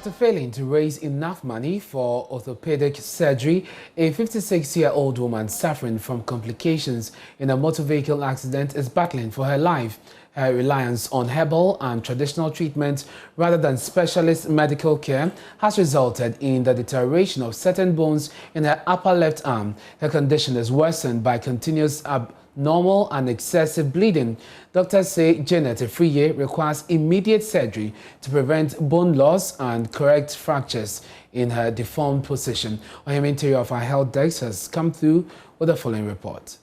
After failing to raise enough money for orthopedic surgery, a 56-year-old woman suffering from complications in a motor vehicle accident is battling for her life. Her reliance on herbal and traditional treatment rather than specialist medical care has resulted in the deterioration of certain bones in her upper left arm. Her condition is worsened by continuous abnormal and excessive bleeding. Doctors say Janet Efriye requires immediate surgery to prevent bone loss and correct fractures in her deformed position. Oyem Interior of our health desk has come through with the following report.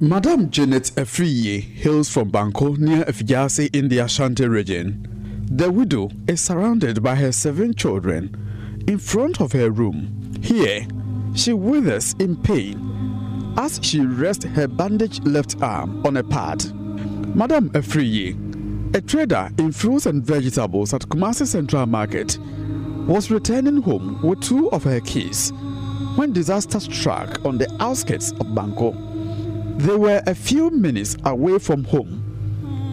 Madam Janet Efriye hails from Banko near Efjase in the Ashanti region. The widow is surrounded by her 7 children. In front of her room, here, she withers in pain as she rests her bandaged left arm on a pad. Madam Efriye, a trader in fruits and vegetables at Kumasi Central Market, was returning home with 2 of her kids when disaster struck on the outskirts of Banko. They were a few minutes away from home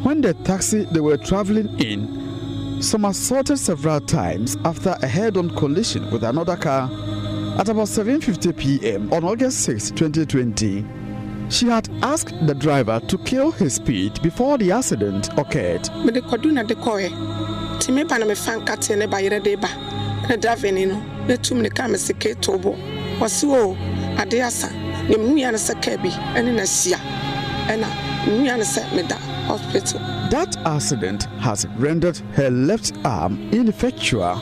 when the taxi they were traveling in somersaulted several times after a head-on collision with another car at about 7:50 p.m. on August 6, 2020. She had asked the driver to kill his speed before the accident occurred. That accident has rendered her left arm ineffectual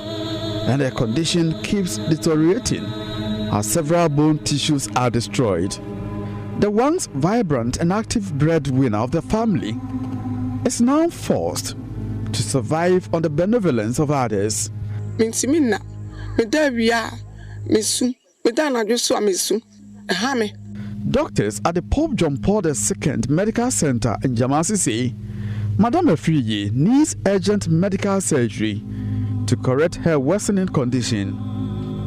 and her condition keeps deteriorating as several bone tissues are destroyed. The once vibrant and active breadwinner of the family is now forced to survive on the benevolence of others. Doctors at the Pope John Paul II Medical Center in Jamasi say Madame Efriye needs urgent medical surgery to correct her worsening condition.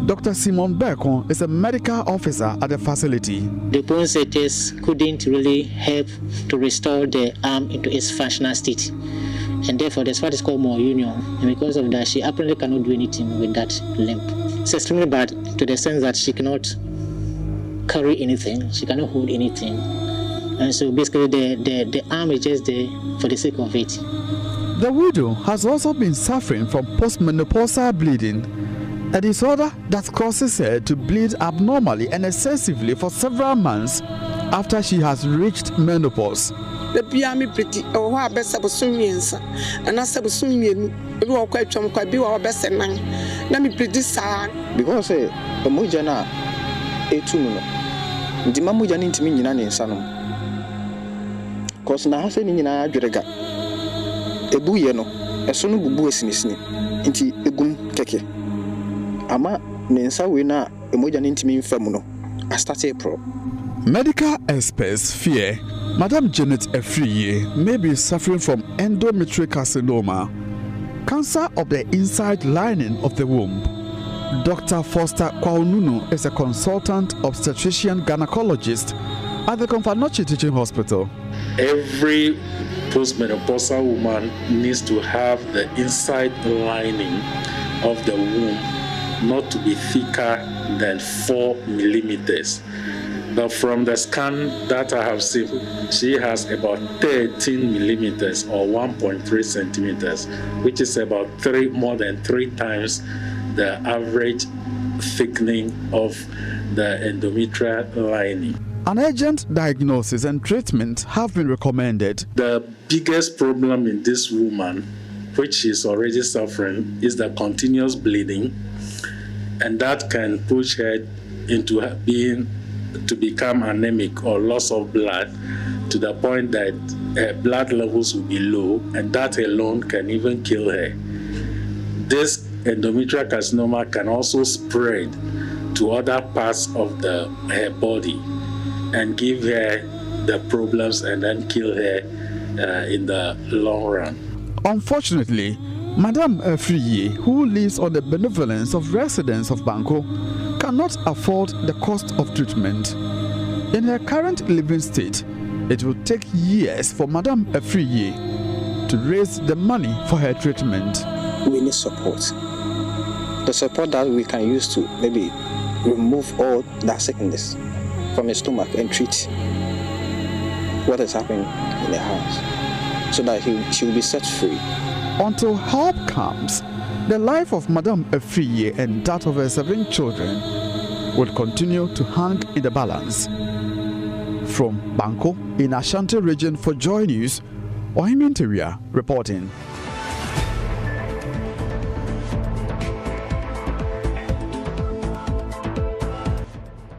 Dr. Simon Berkon is a medical officer at the facility. The bone setters couldn't really help to restore the arm into its functional state. And therefore, that's what is called more union. And because of that, she apparently cannot do anything with that limp. It's extremely bad to the sense that she cannot carry anything, she cannot hold anything. And so basically the arm is just there for the sake of it. The widow has also been suffering from postmenopausal bleeding, a disorder that causes her to bleed abnormally and excessively for several months after she has reached menopause. Because Dimamu Janin Mina in Sanum. Cause now saying in a drega. A buyeno, a son of business, inti egum keke. Ama Nensa wina emojan intimin femuno. I start April. Medical experts fear Madame Janet Efriye may be suffering from endometrial carcinoma, cancer of the inside lining of the womb. Dr. Foster Kwaununu is a consultant obstetrician gynecologist at the Komfanochi Teaching Hospital. Every postmenopausal woman needs to have the inside lining of the womb not to be thicker than 4 millimeters. But from the scan that I have seen, she has about 13 millimeters or 1.3 centimeters, which is about more than 3 times the average thickening of the endometrial lining. An urgent diagnosis and treatment have been recommended. The biggest problem in this woman, which is already suffering, is the continuous bleeding, and that can push her into to become anemic or loss of blood to the point that her blood levels will be low, and that alone can even kill her. This endometrial carcinoma can also spread to other parts of her body and give her the problems and then kill her in the long run. Unfortunately, Madame Efriye, who lives on the benevolence of residents of Banko, cannot afford the cost of treatment. In her current living state, it will take years for Madame Efriye to raise the money for her treatment. We need support. the support that we can use to maybe remove all that sickness from his stomach and treat what is happening in the house so that she will be set free. Until help comes, the life of Madame Efriye and that of her 7 children will continue to hang in the balance. From Banko in Ashanti region for Joy News, Ohiminteria reporting.